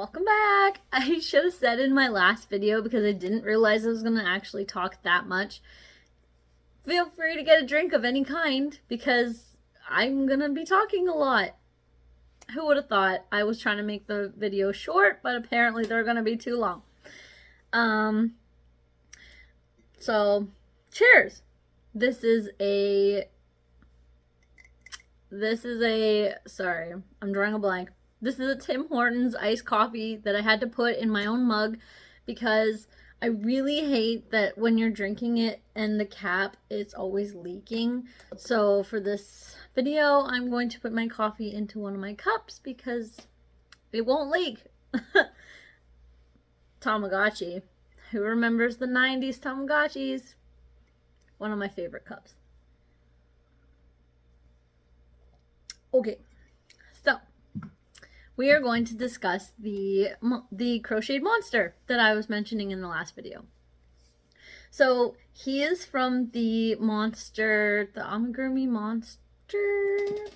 welcome back. I should have said in my last video because I didn't realize I was going to actually talk that much. Feel free to get a drink of any kind because I'm going to be talking a lot. Who would have thought? I was trying to make the video short, but apparently they're going to be too long. So cheers. This is a, sorry, I'm drawing a blank. This is a Tim Hortons iced coffee that I had to put in my own mug because I really hate that when you're drinking it and the cap, it's always leaking. So for this video, I'm going to put my coffee into one of my cups because it won't leak. Tamagotchi. Who remembers the 90s Tamagotchis? One of my favorite cups. Okay, so we are going to discuss the crocheted monster that I was mentioning in the last video. So he is from the Amigurumi Monster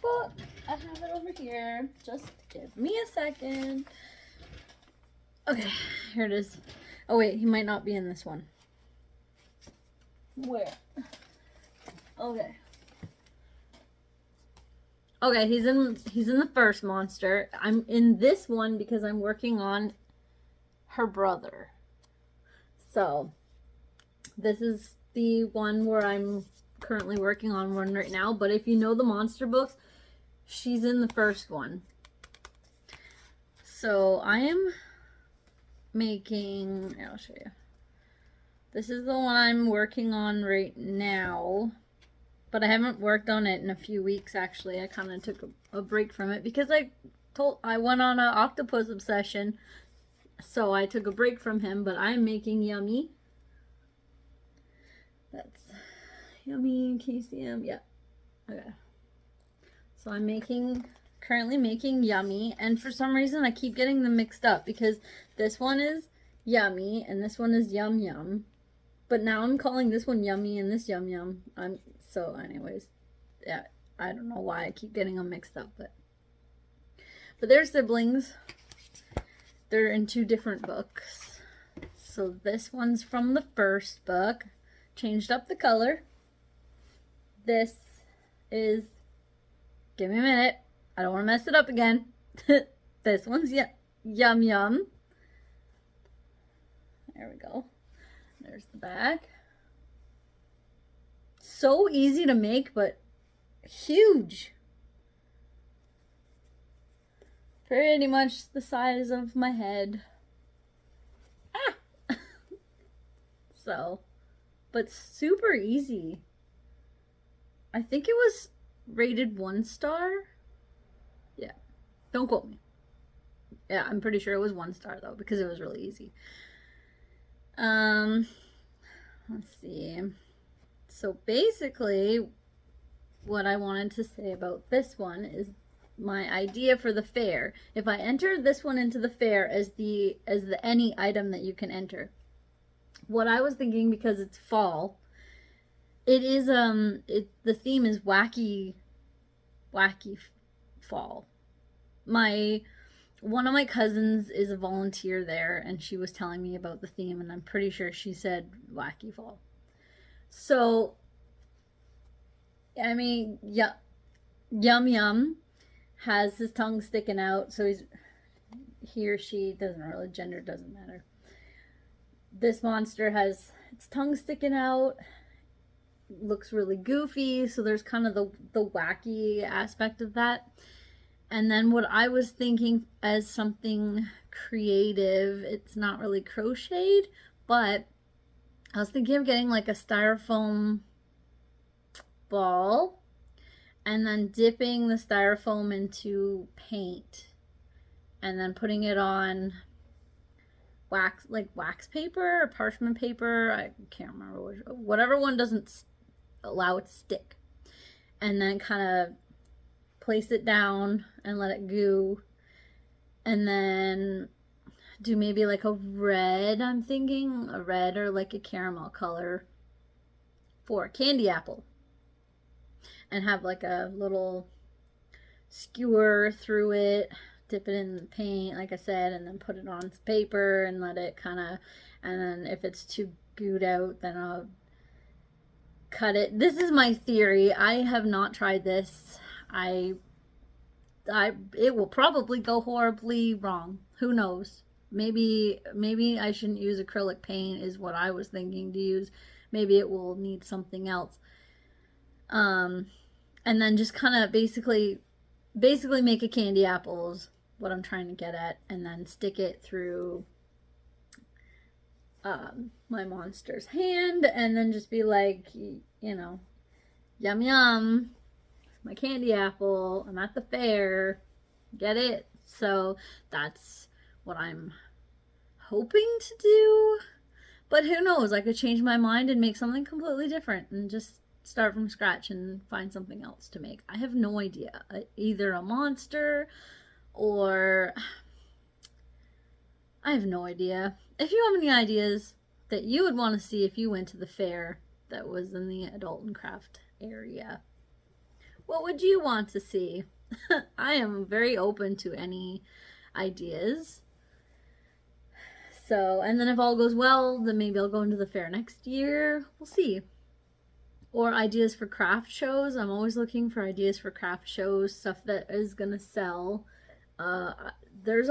book. I have it over here. Just give me a second. Okay, here it is. Oh wait, he might not be in this one. Where? Okay. Okay, he's in the first monster. I'm in this one because I'm working on her brother. So, this is the one where I'm currently working on one right now. But if you know the monster books, she's in the first one. So, I am making, I'll show you. This is the one I'm working on right now. But I haven't worked on it in a few weeks, actually. I kind of took a break from it because I went on an octopus obsession. So I took a break from him, but I'm making Yummy. That's Yummy, can you see him? Yeah. Okay. So I'm currently making Yummy, and for some reason I keep getting them mixed up because this one is Yummy and this one is Yum Yum. But now I'm calling this one Yummy and this Yum Yum. So anyways, yeah, I don't know why I keep getting them mixed up, but they're siblings. They're in two different books. So this one's from the first book. Changed up the color. This is, give me a minute. I don't want to mess it up again. This one's Yum Yum. There we go. There's the back. So easy to make, but huge. Pretty much the size of my head. Ah! So, but super easy. I think it was rated 1 star. Yeah, don't quote me. Yeah, I'm pretty sure it was 1 star though, because it was really easy. Let's see. So basically, what I wanted to say about this one is my idea for the fair. If I enter this one into the fair as the any item that you can enter, what I was thinking, because it's fall, it is the theme is wacky fall. One of my cousins is a volunteer there, and she was telling me about the theme, and I'm pretty sure she said wacky fall. So, I mean, yeah, Yum Yum has his tongue sticking out, so he or she, doesn't really, gender doesn't matter. This monster has its tongue sticking out, looks really goofy, so there's kind of the wacky aspect of that. And then what I was thinking as something creative, it's not really crocheted, but I was thinking of getting like a styrofoam ball and then dipping the styrofoam into paint and then putting it on wax paper or parchment paper. I can't remember whatever one doesn't allow it to stick. And then kind of place it down and let it goo. And then do maybe like a red, I'm thinking, a red or like a caramel color for a candy apple. And have like a little skewer through it dip it in the paint, like I said, and then put it on paper and let it kind of, and then if it's too gooed out, then I'll cut it. This is my theory. I have not tried this. It will probably go horribly wrong. Who knows? Maybe I shouldn't use acrylic paint is what I was thinking to use. Maybe it will need something else. And then just kind of basically make a candy apple is what I'm trying to get at, and then stick it through my monster's hand, and then just be like, you know, yum yum, my candy apple, I'm at the fair, get it? So that's what I'm hoping to do, but who knows, I could change my mind and make something completely different and just start from scratch and find something else to make. I have no idea. Either a monster or I have no idea. If you have any ideas that you would want to see if you went to the fair that was in the adult and craft area, what would you want to see? I am very open to any ideas. So, and then if all goes well, then maybe I'll go into the fair next year. We'll see. Or ideas for craft shows. I'm always looking for ideas for craft shows, stuff that is gonna sell. There's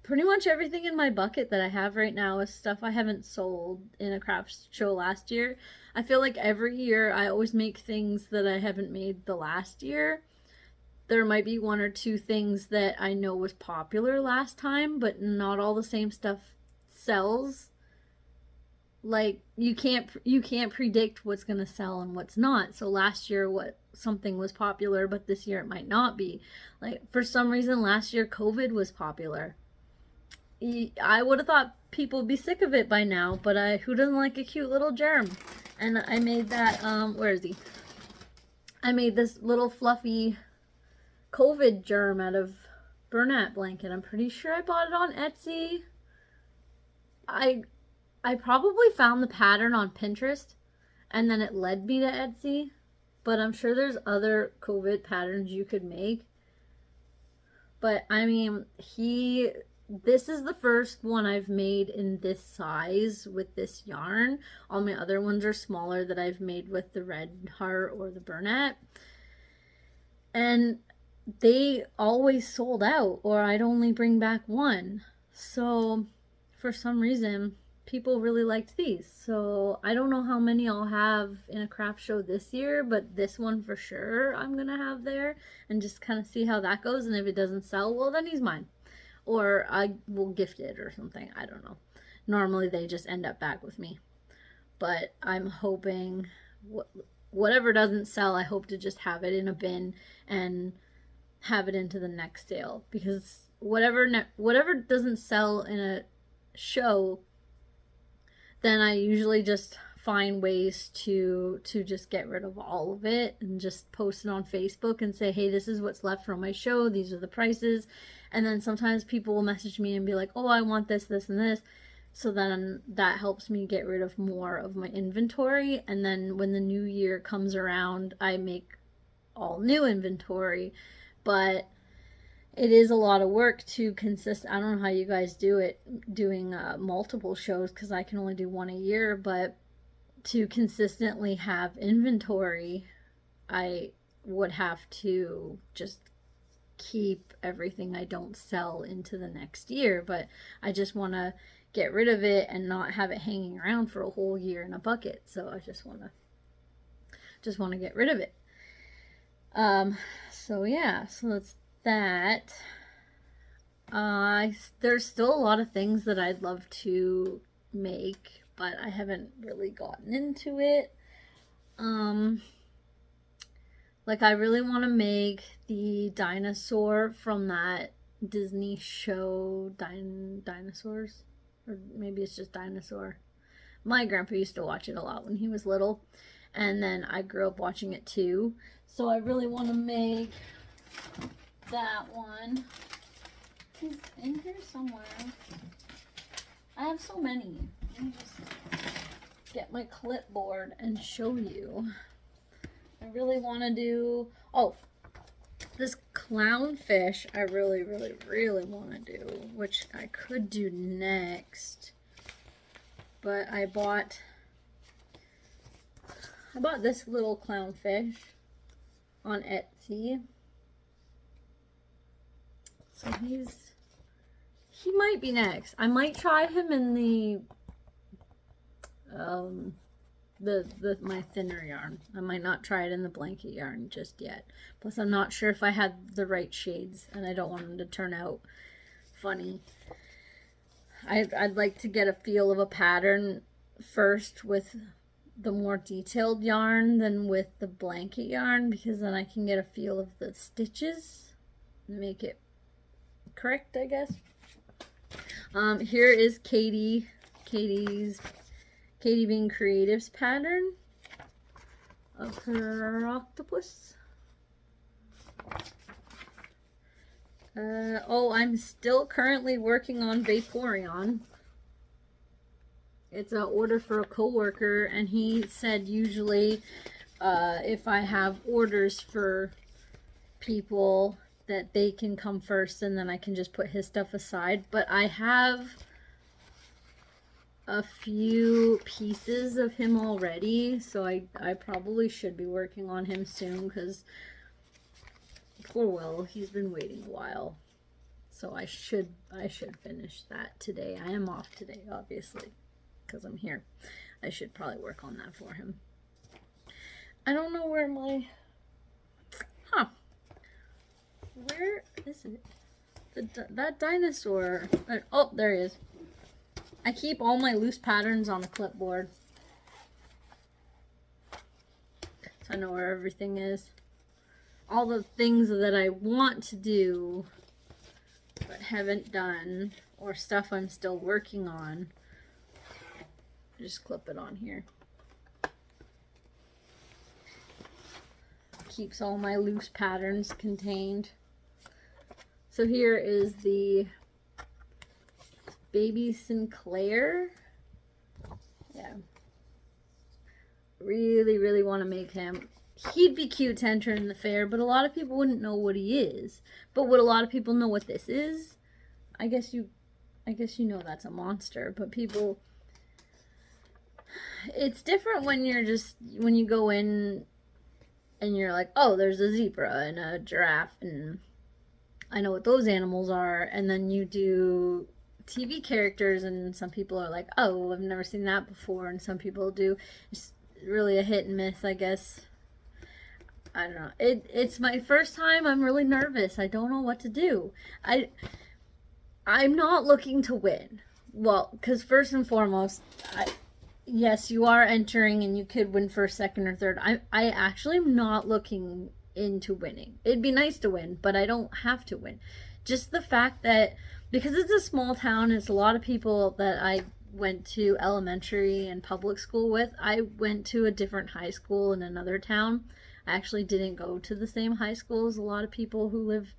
pretty much everything in my bucket that I have right now is stuff I haven't sold in a craft show last year. I feel like every year I always make things that I haven't made the last year. There might be one or two things that I know was popular last time, but not all the same stuff sells. Like you can't predict what's gonna sell and what's not. So last year something was popular, but this year it might not be. Like for some reason last year COVID was popular. I would have thought people would be sick of it by now, but who doesn't like a cute little germ? And I made that where is he? I made this little fluffy COVID germ out of Bernat blanket. I'm pretty sure I bought it on Etsy. I probably found the pattern on Pinterest and then it led me to Etsy, but I'm sure there's other COVID patterns you could make. But I mean, this is the first one I've made in this size with this yarn. All my other ones are smaller that I've made with the Red Heart or the Bernat. And they always sold out, or I'd only bring back one. So for some reason, people really liked these. So I don't know how many I'll have in a craft show this year, but this one for sure I'm gonna have there and just kind of see how that goes. And if it doesn't sell, well, then he's mine. Or I will gift it or something. I don't know. Normally they just end up back with me. But I'm hoping whatever doesn't sell, I hope to just have it in a bin and have it into the next sale. Because whatever doesn't sell in a show, then I usually just find ways to just get rid of all of it and just post it on Facebook and say, hey, this is what's left from my show. These are the prices. And then sometimes people will message me and be like, oh, I want this, this, and this. So then that helps me get rid of more of my inventory. And then when the new year comes around, I make all new inventory. But it is a lot of work to I don't know how you guys do it, doing multiple shows, because I can only do one a year, but to consistently have inventory, I would have to just keep everything I don't sell into the next year. But I just want to get rid of it and not have it hanging around for a whole year in a bucket. So I just want to get rid of it. So yeah, so that's that. There's still a lot of things that I'd love to make, but I haven't really gotten into it. Like I really want to make the dinosaur from that Disney show, Dinosaurs, or maybe it's just Dinosaur. My grandpa used to watch it a lot when he was little, and then I grew up watching it too. So I really want to make that one. He's in here somewhere. I have so many. Let me just get my clipboard and show you. I really want to do, oh, this clownfish I really, really, really want to do, which I could do next. But I bought this little clownfish on Etsy. So he might be next. I might try him in my thinner yarn. I might not try it in the blanket yarn just yet. Plus, I'm not sure if I had the right shades, and I don't want them to turn out funny. I'd like to get a feel of a pattern first with the more detailed yarn than with the blanket yarn, because then I can get a feel of the stitches and make it correct, I guess. Here is Katie Bean Creatives pattern of her octopus. I'm still currently working on Vaporeon. It's an order for a coworker, and he said usually if I have orders for people that they can come first, and then I can just put his stuff aside. But I have a few pieces of him already, so I probably should be working on him soon, because poor Will, he's been waiting a while. So I should finish that today. I am off today, obviously, because I'm here. I should probably work on that for him. I don't know where my... Where is it? That dinosaur... Oh, there he is. I keep all my loose patterns on the clipboard, so I know where everything is. All the things that I want to do but haven't done, or stuff I'm still working on, just clip it on here. Keeps all my loose patterns contained. So here is the Baby Sinclair. Yeah. Really, really want to make him. He'd be cute to enter in the fair, but a lot of people wouldn't know what he is. But would a lot of people know what this is? I guess you know that's a monster, but people... It's different when you go in and you're like, oh, there's a zebra and a giraffe, and I know what those animals are, and then you do TV characters, and some people are like, oh, I've never seen that before, and some people do. It's really a hit and miss, I guess. I don't know. It's my first time. I'm really nervous. I don't know what to do. I'm not looking to win. Well, because first and foremost, yes, you are entering and you could win first, second, or third. I actually am not looking into winning. It'd be nice to win, but I don't have to win. Just the fact that, because it's a small town, it's a lot of people that I went to elementary and public school with. I went to a different high school in another town. I actually didn't go to the same high school as a lot of people who live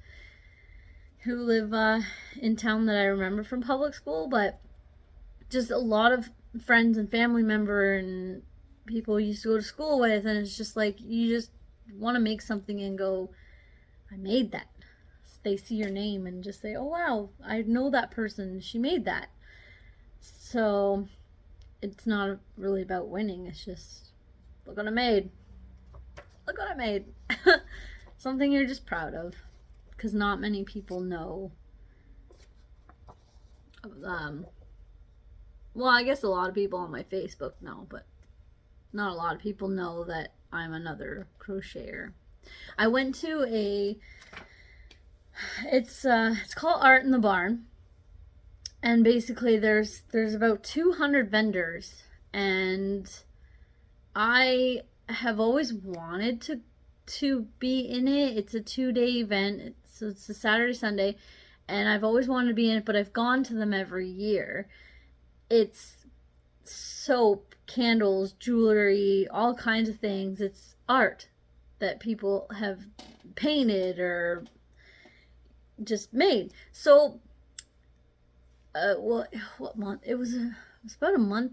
in town that I remember from public school, but just a lot of friends and family member and people you used to go to school with, and it's just like, you just want to make something and go, I made that. They see your name and just say, oh wow, I know that person, she made that. So it's not really about winning, it's just, look what I made. Look what I made. Something you're just proud of, because not many people know. Well, I guess a lot of people on my Facebook know, but not a lot of people know that I'm another crocheter. I went to it's called Art in the Barn, and basically there's about 200 vendors, and I have always wanted to be in it. It's a 2-day event, so it's a Saturday, Sunday, and I've always wanted to be in it, but I've gone to them every year. It's soap, candles, jewelry, all kinds of things. It's art that people have painted or just made. So what month? It was about a month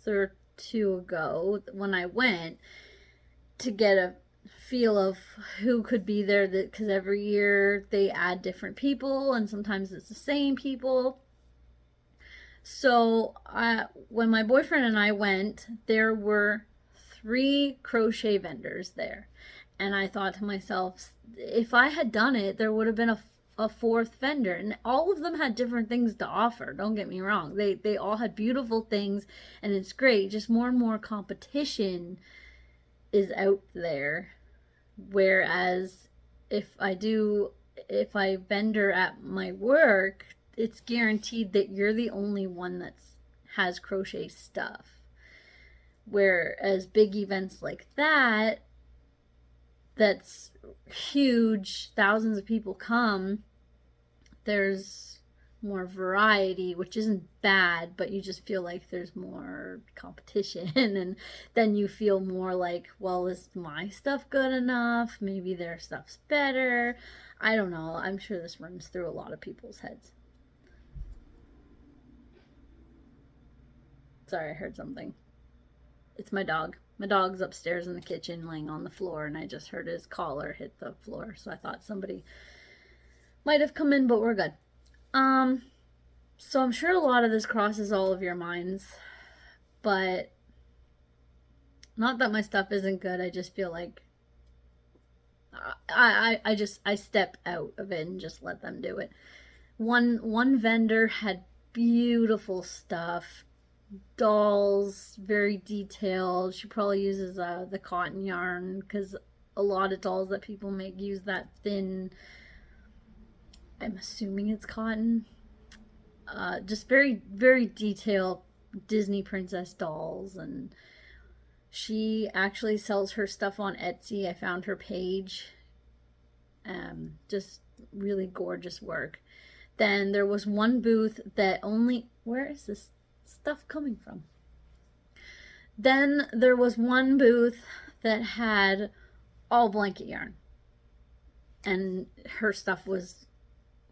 or two ago when I went to get feel of who could be there, that because every year they add different people and sometimes it's the same people. So when my boyfriend and I went, there were 3 crochet vendors there, and I thought to myself, if I had done it, there would have been a 4th vendor, and all of them had different things to offer. Don't get me wrong, they all had beautiful things, and it's great. Just more and more competition is out there. Whereas if I vendor at my work, it's guaranteed that you're the only one that has crochet stuff. Whereas big events like that's huge, thousands of people come, there's more variety, which isn't bad, but you just feel like there's more competition, and then you feel more like, well, is my stuff good enough? Maybe their stuff's better. I don't know. I'm sure this runs through a lot of people's heads. Sorry, I heard something. It's my dog. My dog's upstairs in the kitchen laying on the floor, and I just heard his collar hit the floor, so I thought somebody might have come in, but we're good. So I'm sure a lot of this crosses all of your minds, but not that my stuff isn't good. I just feel like I step out of it and just let them do it. One vendor had beautiful stuff, dolls, very detailed. She probably uses the cotton yarn, because a lot of dolls that people make use that thin, I'm assuming it's cotton. Just very, very detailed Disney princess dolls. And she actually sells her stuff on Etsy. I found her page. Just really gorgeous work. Then there was one booth that only, where is this stuff coming from? Then there was one booth that had all blanket yarn, and her stuff was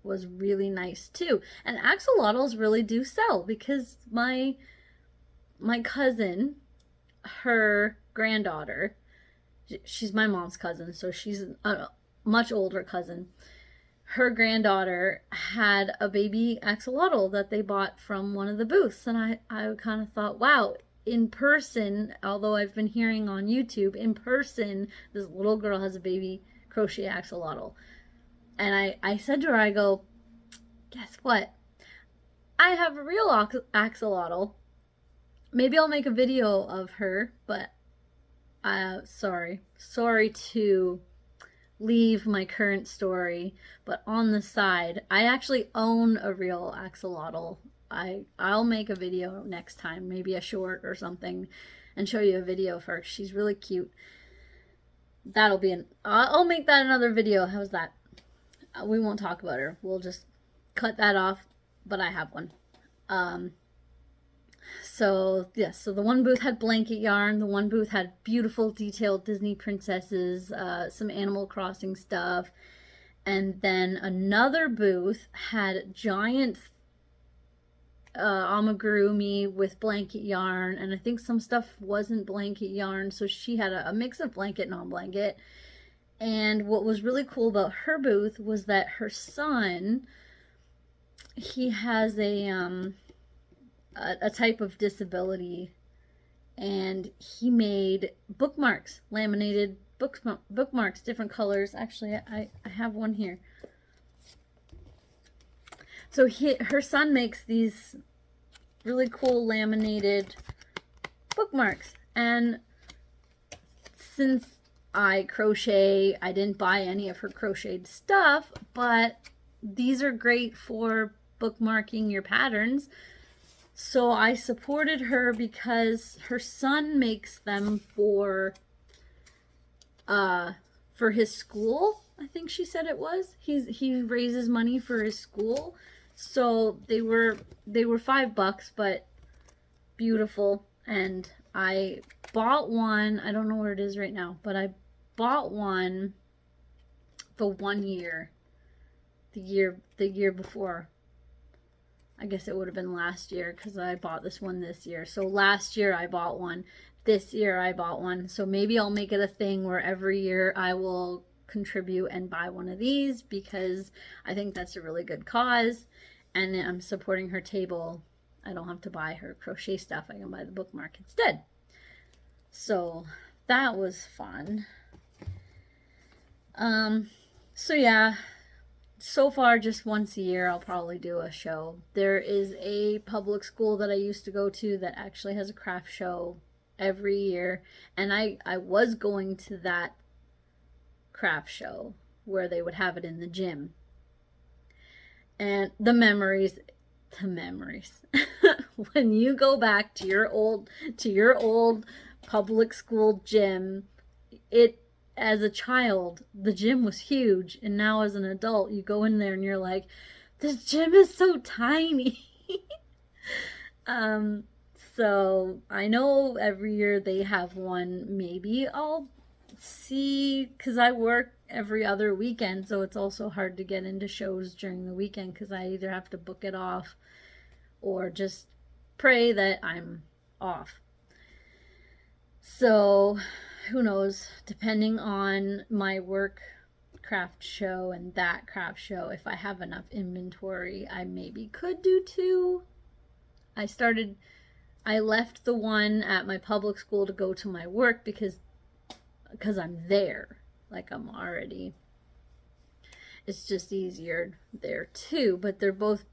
really nice too. And axolotls really do sell, because my cousin, her granddaughter, she's my mom's cousin, so she's a much older cousin. Her granddaughter had a baby axolotl that they bought from one of the booths, and I kind of thought, wow, in person, although I've been hearing on YouTube, in person, this little girl has a baby crochet axolotl. And I said to her, I go, guess what? I have a real axolotl. Maybe I'll make a video of her, but sorry to leave my current story, but on the side, I actually own a real axolotl. I'll make a video next time, maybe a short or something, and show you a video of her. She's really cute. That'll be I'll make that another video. How's that? We won't talk about her. We'll just cut that off, but I have one. So yes, so the one booth had blanket yarn, the one booth had beautiful detailed Disney princesses, some Animal Crossing stuff, and then another booth had giant amigurumi with blanket yarn, and I think some stuff wasn't blanket yarn, so she had a mix of blanket and non-blanket. And what was really cool about her booth was that her son, he has a type of disability, and he made bookmarks, laminated bookmarks, different colors. Actually, I have one here. So her son makes these really cool laminated bookmarks, and since I crochet, I didn't buy any of her crocheted stuff, but these are great for bookmarking your patterns. So I supported her because her son makes them for his school. I think she said it was. He raises money for his school. So they were $5, but beautiful. And I bought one. I don't know where it is right now, but I bought one the 1 year. The year before. I guess it would have been last year, because I bought this one this year. So last year I bought one, this year I bought one. So maybe I'll make it a thing where every year I will contribute and buy one of these, because I think that's a really good cause, and I'm supporting her table. I don't have to buy her crochet stuff. I can buy the bookmark instead. So that was fun. So yeah, so far just once a year I'll probably do a show. There is a public school that I used to go to that actually has a craft show every year, and I was going to that craft show where they would have it in the gym. And the memories when you go back to your old public school gym, as a child, the gym was huge, and now as an adult, you go in there and you're like, this gym is so tiny. So I know every year they have one. Maybe I'll see, because I work every other weekend, so it's also hard to get into shows during the weekend, because I either have to book it off or just pray that I'm off. So who knows, depending on my work craft show and that craft show, if I have enough inventory, I maybe could do 2. I left the one at my public school to go to my work because I'm there, like I'm already, it's just easier there too, but they're both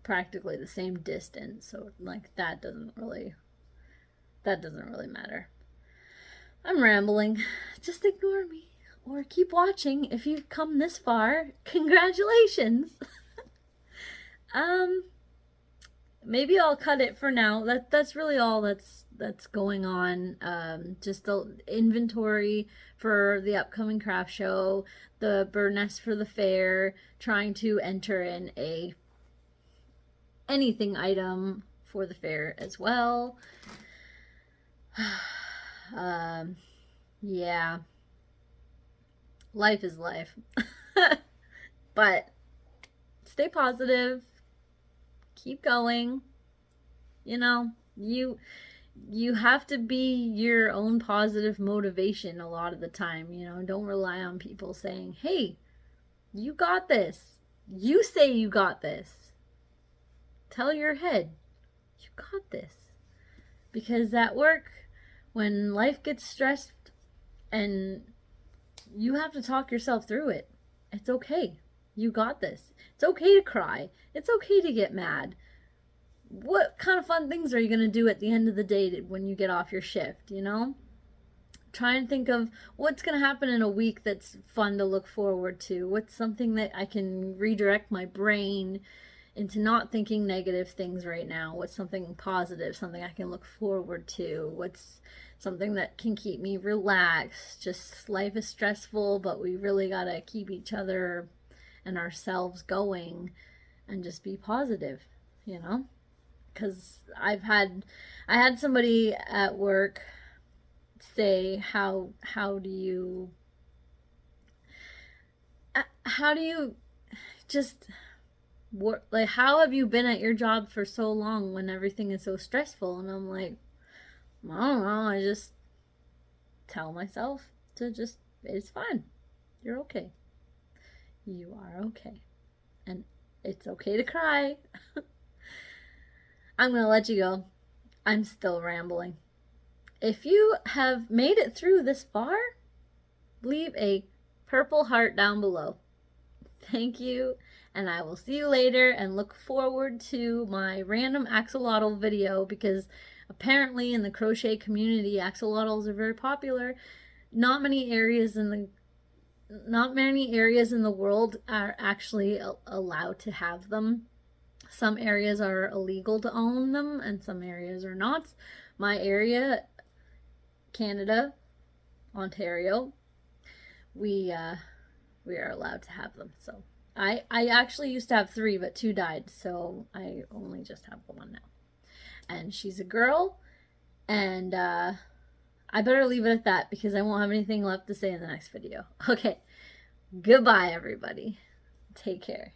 practically the same distance, so like that doesn't really matter. I'm rambling. Just ignore me or keep watching if you've come this far. Congratulations. Maybe I'll cut it for now. That's really all that's going on. Just the inventory for the upcoming craft show, the bird nest for the fair, trying to enter in a anything item for the fair as well. Yeah, life is life. But stay positive, keep going. You know, you have to be your own positive motivation a lot of the time. You know, don't rely on people saying, hey, you got this. You say you got this. Tell your head, you got this. Because at work, when life gets stressed and you have to talk yourself through it, it's okay. You got this. It's okay to cry. It's okay to get mad. What kind of fun things are you going to do at the end of the day when you get off your shift, you know? Try and think of what's going to happen in a week that's fun to look forward to. What's something that I can redirect my brain into not thinking negative things right now? What's something positive, something I can look forward to? What's something that can keep me relaxed? Just life is stressful, but we really got to keep each other and ourselves going and just be positive, you know? Because I had somebody at work say, how do you just work, like, how have you been at your job for so long when everything is so stressful? And I'm like, I don't know, I just tell myself to just, it's fine, you're okay, you are okay, and it's okay to cry. I'm gonna let you go. I'm still rambling. If you have made it through this far, leave a purple heart down below. Thank you, and I will see you later, and look forward to my random axolotl video, because apparently in the crochet community, axolotls are very popular. Not many areas in the world are actually allowed to have them. Some areas are illegal to own them, and some areas are not. My area, Canada, Ontario, we are allowed to have them. So I actually used to have 3, but 2 died, so I only just have the 1 now. And she's a girl, and I better leave it at that, because I won't have anything left to say in the next video. Okay, goodbye everybody. Take care.